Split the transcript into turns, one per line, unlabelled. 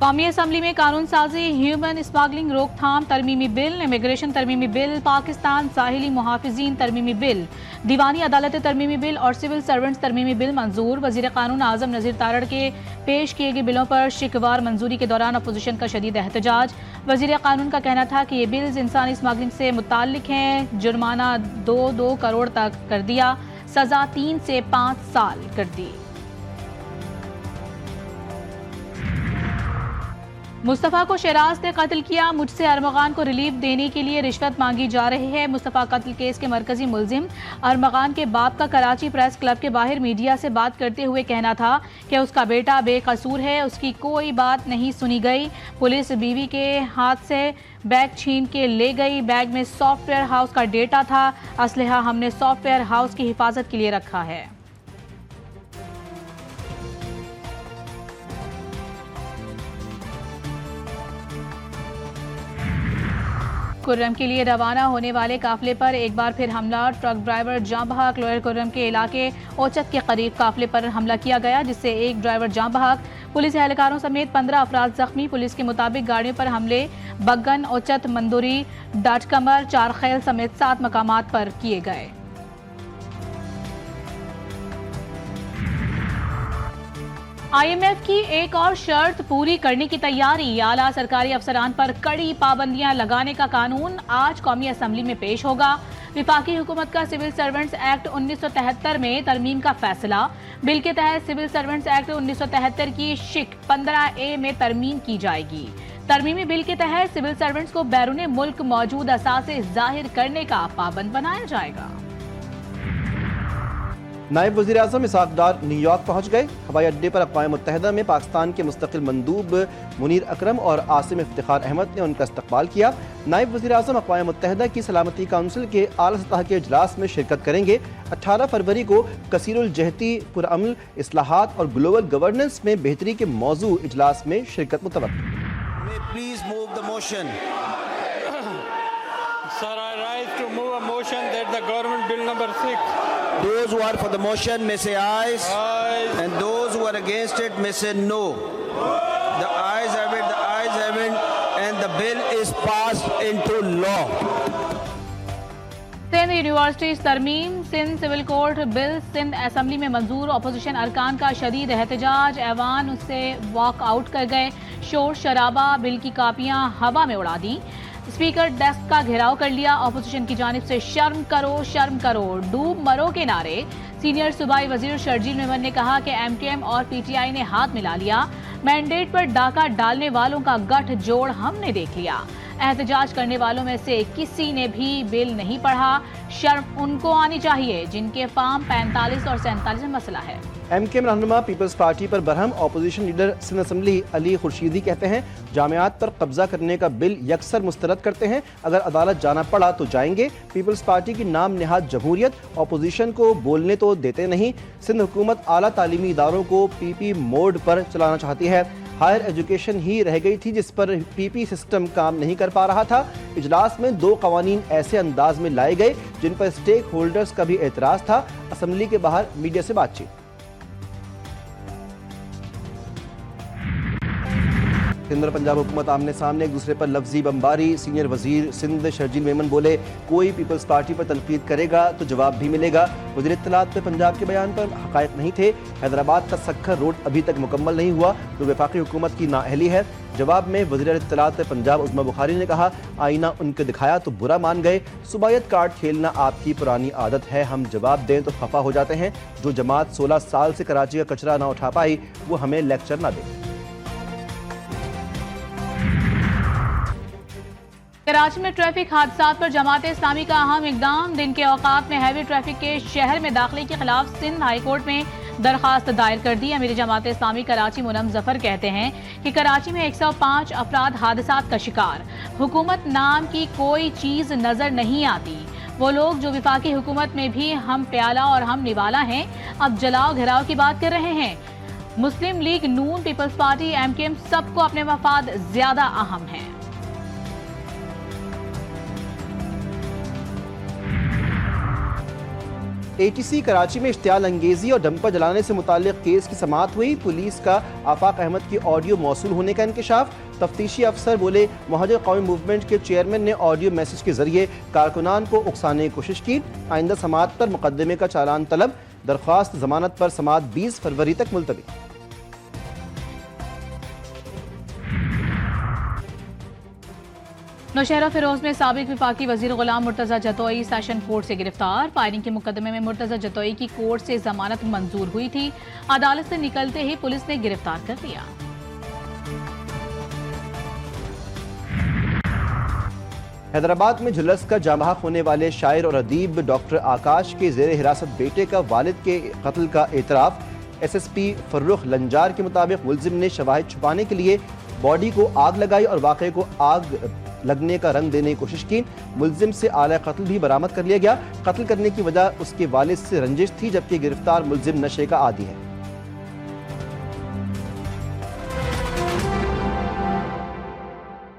कौमी असम्बली में कानून साजी, ह्यूमन स्मगलिंग रोकथाम तरमीमी बिल, इमिग्रेशन तरमीमी बिल, पाकिस्तान साहिली मुहाफिजीन तरमीमी बिल, दीवानी अदालत तरमीमी बिल और सिविल सर्वेंट्स तरमीमी बिल मंजूर। वजीर कानून आजम नज़ीर तारड़ के पेश किए गए बिलों पर शिकवार मंजूरी के दौरान अपोजिशन का शदीद एहतजाज। वजीर कानून का कहना था कि ये बिल्स इंसानी स्मगलिंग से मुताल्लिक हैं। जुर्माना 2 करोड़ तक कर दिया, सजा 3 से 5 साल कर दी। मुस्तफ़ा को शराज ने कत्ल किया, मुझसे अरमगान को रिलीफ देने के लिए रिश्वत मांगी जा रही है। मुस्तफ़ा कत्ल केस के मरकजी मुलजिम अरमगान के बाप का कराची प्रेस क्लब के बाहर मीडिया से बात करते हुए कहना था कि उसका बेटा बेकसूर है, उसकी कोई बात नहीं सुनी गई। पुलिस बीवी के हाथ से बैग छीन के ले गई। बैग में सॉफ्टवेयर हाउस का डेटा था। असलहा हमने सॉफ्टवेयर हाउस की हिफाजत के लिए रखा है। कुर्रम के लिए रवाना होने वाले काफिले पर एक बार फिर हमला। ट्रक ड्राइवर जाँ बहक। लोअर कुर्रम के इलाके ओचत के करीब काफिले पर हमला किया गया, जिससे एक ड्राइवर जाँ बहक। पुलिस एहलकारों समेत 15 अफराद जख्मी। पुलिस के मुताबिक गाड़ियों पर हमले बग्गन, ओचत, मंदुरी, डाटकमर, चारखेल समेत 7 मकामात पर किए गए। IMF की एक और शर्त पूरी करने की तैयारी। आला सरकारी अफसरान पर कड़ी पाबंदियां लगाने का कानून आज कौमी असम्बली में पेश होगा। विफाकी हुकूमत का सिविल सर्वेंट्स एक्ट 1973 में तरमीम का फैसला। बिल के तहत सिविल सर्वेंट्स एक्ट 1973 की शिक 15A में तरमीम की जाएगी। तरमीमी बिल के तहत सिविल सर्वेंट्स को बैरून मुल्क मौजूद असासे जाहिर करने का पाबंद बनाया जाएगा।
नायब वज़ीर आज़म इसहाक डार न्यूयॉर्क पहुंच गए। हवाई अड्डे पर अक़वाम मुत्तहिदा में पाकिस्तान के मुस्तक़िल मंदूब मुनीर अकरम और आसिम इफ्तिखार अहमद ने उनका इस्तक़बाल किया। नायब वज़ीर आज़म अक़वाम मुत्तहिदा की सलामती काउंसिल के आला सतह के इजलास में शिरकत करेंगे। 18 फरवरी को कसीरुल जहती, पुरअमन, इस्लाहात और ग्लोबल गवर्नेंस में बेहतरी के मौजू इजलास में शिरकत मुतवक्किल।
Sir, I rise to move a motion that the government bill number 6.
Those who are for the motion may say ayes.
Ayes.
And those who are against it may say no. The ayes have it, the ayes have it, and the bill is passed into law.
Sindh universities तरमीम, Sindh civil court bill Sindh assembly में मंजूर। Opposition अरकान का शदीद एहतजाज, ऐवान उससे walk out कर गए। शोर शराबा, बिल की कापियां हवा में उड़ा दी। स्पीकर डेस्क का घेराव कर लिया। अपोजिशन की जानिब से शर्म करो, डूब मरो के नारे। सीनियर सूबाई वजीर शर्जील मेमन ने कहा कि MKM और PTI ने हाथ मिला लिया। मैंडेट पर डाका डालने वालों का गठजोड़ हमने देख लिया। एहतजाज करने वालों में से किसी ने भी बिल नहीं पढ़ा। शर्म उनको आनी चाहिए जिनके फार्म 45 और 47 में मसला है।
MKM रहनुमा पीपल्स पार्टी पर बरहम। Opposition leader Sindh assembly Ali Khurshidi कहते हैं जामियात पर कब्जा करने का बिल यकसर मुस्तरद करते हैं, अगर अदालत जाना पड़ा तो जाएंगे। पीपल्स पार्टी की नाम निहाद जमहूरियत, ऑपोजिशन को बोलने तो देते नहीं। सिंध हुकूमत आला तालीमी इदारों को PP मोड पर चलाना चाहती है। हायर एजुकेशन ही रह गई थी जिस पर PP सिस्टम काम नहीं कर पा रहा था। इजलास में 2 कवानीन ऐसे अंदाज में लाए गए जिन पर स्टेक होल्डर्स का भी एतराज था। असम्बली के बाहर मीडिया से बातचीत। सिंध और पंजाब हुकूमत आमने सामने एक दूसरे पर लफ्जी बमबारी। सीनियर वजीर सिंध शर्जील मेमन बोले कोई पीपल्स पार्टी पर तनकीद करेगा तो जवाब भी मिलेगा। वज़ीर इत्तलात में पंजाब के बयान पर हक़ाइक़ नहीं थे। हैदराबाद का सखर रोड अभी तक मुकम्मल नहीं हुआ तो वफाकी हुकूमत की नाअहली है। जवाब में वज़ीर इत्तलात पंजाब उस्मा बुखारी ने कहा आईना उनके दिखाया तो बुरा मान गए। सूबायत कार्ड खेलना आपकी पुरानी आदत है, हम जवाब दें तो खफा हो जाते हैं। जो जमात 16 साल से कराची का कचरा ना उठा पाई वो हमें लेक्चर ना दे।
कराची में ट्रैफिक हादसात पर जमात इस्लामी का अहम इकदाम। दिन के औकात में हैवी ट्रैफिक के शहर में दाखिले के खिलाफ सिंध हाई कोर्ट में दरखास्त दायर कर दी। अमीर जमात इस्लामी कराची मुनम जफर कहते हैं कि कराची में 105 अफराद हादसात का शिकार। हुकूमत नाम की कोई चीज नजर नहीं आती। वो लोग जो विफाकी हुकूमत में भी हम प्याला और हम निवाला हैं, अब जलाओ घिराव की बात कर रहे हैं। मुस्लिम लीग नून, पीपल्स पार्टी, MKM सबको अपने मफाद ज्यादा अहम हैं।
ATC कराची में इश्तियाल अंगेजी और डंपर जलाने से मुताल्लिक केस की समाअत हुई। पुलिस का आफाक अहमद की ऑडियो मौसूल होने का इंकशाफ। तफ्तीशी अफसर बोले महाजर कौमी मूवमेंट के चेयरमैन ने ऑडियो मैसेज के जरिए कारकुनान को उकसाने की कोशिश की। आइंदा समाअत पर मुकदमे का चालान तलब। दरख्वास्त जमानत पर समाअत 20 फरवरी तक मुलतवी।
नौशहरा फिरोज में साबिक विफाकी वजीर गुलाम मुर्तजा जतोई सेशन कोर्ट से गिरफ्तार। फायरिंग के मुकदमे में मुर्तजा जतोई की कोर्ट से जमानत मंजूर हुई थी। अदालत से निकलते ही पुलिस ने गिरफ्तार कर लिया।
हैदराबाद में झुलस कर जाँ बहक होने वाले शायर और अदीब डॉक्टर आकाश के जेर हिरासत बेटे का वालिद के कत्ल का एतराफ। SSP फर्रुख लंजार के मुताबिक मुलजिम ने शवाहिद छुपाने के लिए बॉडी को आग लगाई और वाक़े को आग लगने का रंग देने की कोशिश की। मुलजिम से आला कत्ल भी बरामद कर लिया गया। कत्ल करने की वजह उसके वालिद से रंजिश थी, जबकि गिरफ्तार मुलजिम नशे का आदी है।